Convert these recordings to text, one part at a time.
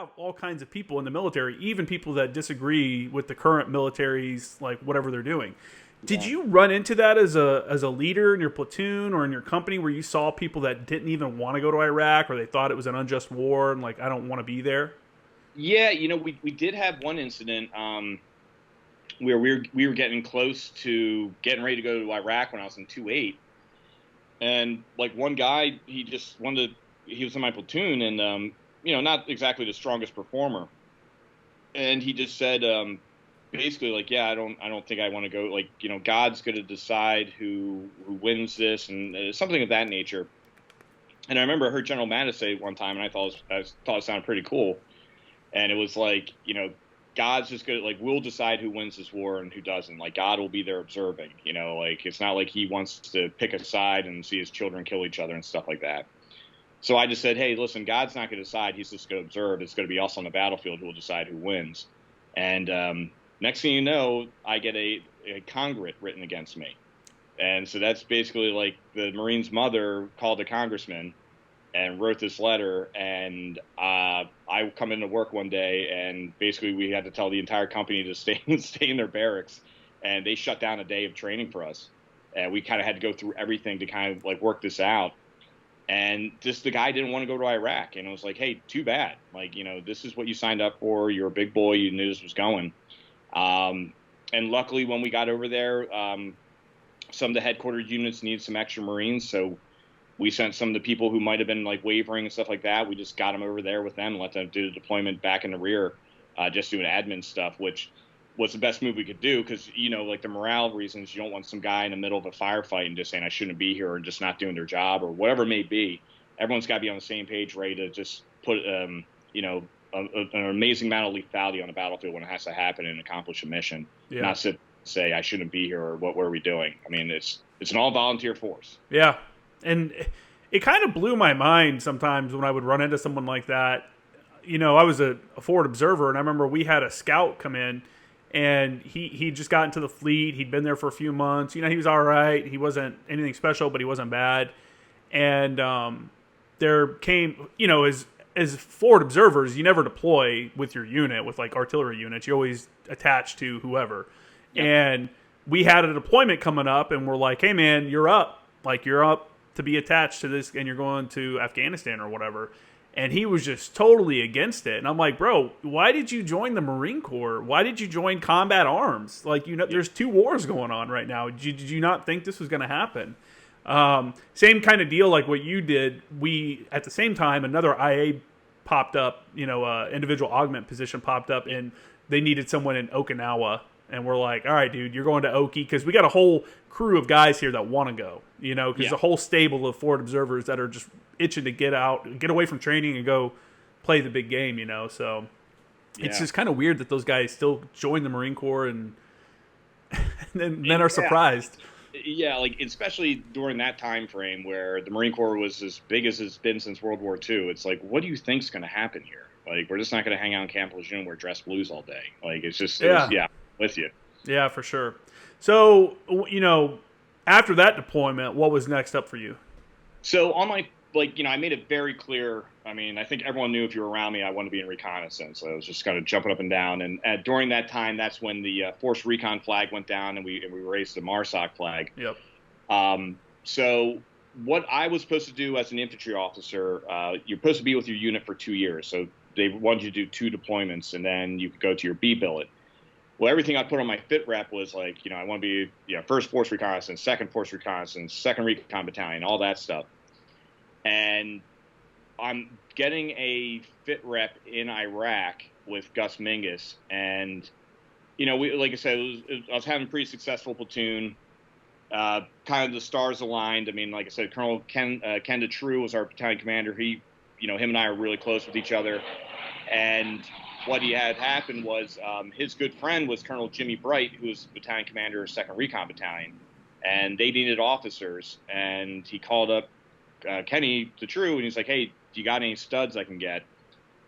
have all kinds of people in the military, even people that disagree with the current military's like whatever they're doing. Did Yeah. you run into that as a leader in your platoon or in your company where you saw people that didn't even want to go to Iraq or they thought it was an unjust war and like I don't want to be there? Yeah, we did have one incident where we were getting close to getting ready to go to Iraq when I was in 2-8. And like one guy, he was in my platoon and not exactly the strongest performer. And he just said basically like, yeah, I don't think I want to go, like, God's going to decide who wins this and something of that nature. And I remember I heard General Mattis say one time, and I thought it sounded pretty cool. And it was like, God's just gonna, like, we'll decide who wins this war and who doesn't. Like, God will be there observing. Like, it's not like he wants to pick a side and see his children kill each other and stuff like that. So I just said, hey, listen, God's not going to decide. He's just going to observe. It's going to be us on the battlefield who will decide who wins. And next thing you know, I get a congrat written against me. And so that's basically like the Marine's mother called the congressman and wrote this letter. And I come into work one day, and basically we had to tell the entire company to stay in their barracks. And they shut down a day of training for us. And we kind of had to go through everything to kind of like work this out. And just the guy didn't want to go to Iraq. And it was like, hey, too bad. Like, this is what you signed up for. You're a big boy. You knew this was going. And luckily, when we got over there, some of the headquarters units needed some extra Marines. So we sent some of the people who might have been like wavering and stuff like that. We just got them over there with them and let them do the deployment back in the rear, just doing admin stuff, which was the best move we could do because, like the morale reasons, you don't want some guy in the middle of a firefight and just saying, I shouldn't be here or just not doing their job or whatever it may be. Everyone's got to be on the same page, ready to just put, an amazing amount of lethality on the battlefield when it has to happen and accomplish a mission, Yeah. not sit say, I shouldn't be here or what were we doing? I mean, it's an all volunteer force. Yeah. And it kind of blew my mind sometimes when I would run into someone like that. I was a forward observer, and I remember we had a scout come in, and he just got into the fleet. He'd been there for a few months. He was all right. He wasn't anything special, but he wasn't bad. And there came, as forward observers, you never deploy with your unit, with like artillery units. You always attach to whoever. Yep. And we had a deployment coming up, and we're like, hey, man, you're up. Like, you're up to be attached to this, and you're going to Afghanistan or whatever. And he was just totally against it. And I'm like, bro, why did you join the Marine Corps? Why did you join combat arms? Like, there's two wars going on right now. Did you not think this was going to happen? Same kind of deal like what you did. We, at the same time, another IA popped up, individual augment position popped up, and they needed someone in Okinawa. And we're like, all right, dude, you're going to Oki because we got a whole crew of guys here that want to go, because a whole stable of forward observers that are just itching to get out, get away from training and go play the big game, So it's just kind of weird that those guys still join the Marine Corps and then are surprised. Yeah, like especially during that time frame where the Marine Corps was as big as it's been since World War II. It's like, what do you think's going to happen here? Like, we're just not going to hang out in Camp Lejeune and wear dress blues all day. Like, it's just, with you. Yeah, for sure. So, after that deployment, what was next up for you? So on my, I made it very clear. I mean, I think everyone knew if you were around me, I wanted to be in reconnaissance. So I was just kind of jumping up and down. And during that time, that's when the Force Recon flag went down and we raised the MARSOC flag. Yep. So what I was supposed to do as an infantry officer, you're supposed to be with your unit for 2 years. So they wanted you to do 2 deployments, and then you could go to your B billet. Well, everything I put on my fit rep was like, I want to be, first Force Reconnaissance, second Force Reconnaissance, second Recon Battalion, all that stuff. And I'm getting a fit rep in Iraq with Gus Mingus. And, like I said, I was having a pretty successful platoon. Kind of the stars aligned. I mean, like I said, Colonel Ken DeTrue was our battalion commander. He, him and I are really close with each other. And what he had happened was his good friend was Colonel Jimmy Bright, who was battalion commander of 2nd Recon Battalion, and they needed officers. And he called up Kenny DeTrue, and he's like, "Hey, do you got any studs I can get?"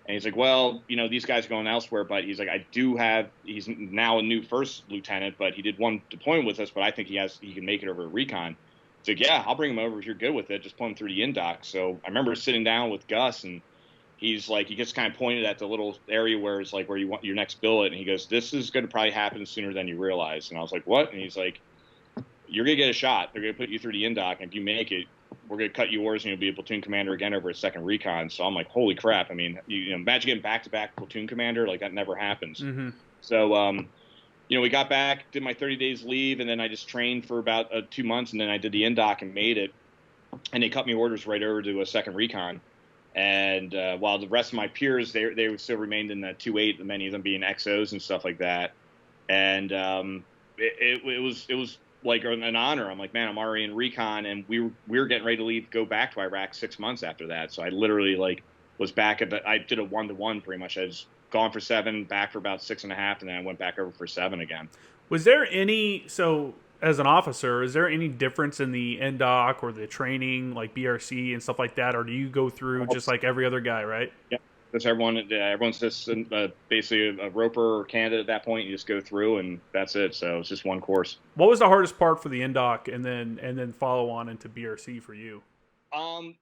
And he's like, "Well, these guys are going elsewhere, but he's like, I do have. He's now a new first lieutenant, but he did one deployment with us, but I think he can make it over at Recon." He's like, "Yeah, I'll bring him over if you're good with it. Just pull him through the indoc." So I remember sitting down with Gus and he's like, he just kind of pointed at the little area where it's like where you want your next billet, and he goes, "This is going to probably happen sooner than you realize." And I was like, "What?" And he's like, "You're gonna get a shot. They're gonna put you through the indoc, and if you make it, we're gonna cut you orders, and you'll be a platoon commander again over a second recon." So I'm like, "Holy crap!" I mean, you know, imagine getting back-to-back platoon commander, like that never happens. Mm-hmm. So, you know, we got back, did my 30 days leave, and then I just trained for about 2 months, and then I did the indoc and made it, and they cut me orders right over to a second recon. And while the rest of my peers, they still remained in the 2.8, many of them being XOs and stuff like that. And it was like an honor. I'm like, man, I'm already in recon, and we were getting ready to leave, go back to Iraq 6 months after that. So I literally like was back I did a 1-to-1 pretty much. I was gone for 7, back for about 6.5, and then I went back over for 7 again. Was there any, so as an officer, is there any difference in the NDOC or the training, like BRC and stuff like that, or do you go through just like every other guy, right? Yeah, that's everyone. Everyone's just basically a roper or candidate at that point. You just go through, and that's it. So it's just one course. What was the hardest part for the NDOC, and then follow on into BRC for you? So